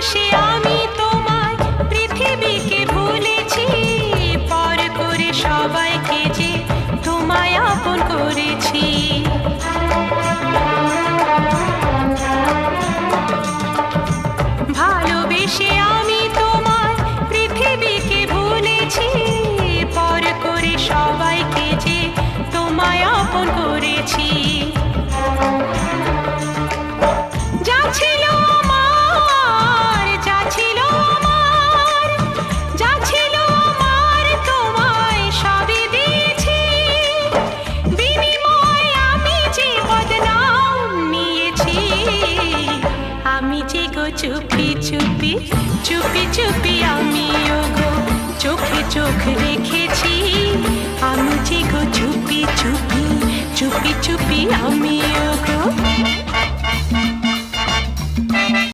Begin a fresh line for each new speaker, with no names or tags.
ভালোবেসে আমি তোমায় পৃথিবীকে ভুলেছি, পর করে সবাইকে যে তোমায় আপন করেছি। ভালোবেসে আমি তোমায় পৃথিবীকে ভুলেছি, পর করে সবাইকে যে তোমায় আপন করেছি। যা ছিল আমার, যা ছিল আমার, যা ছিল আমার তোমায় সবই দিয়েছি। বিনিময়ে আমি যে বদনাম নিয়েছি, আমি যে গো চুপি চুপি চুপি চুপি আমিও গো চোখে চোখ রেখেছি। আমি যে গো চুপি চুপি চুপি চুপি আমিও গো।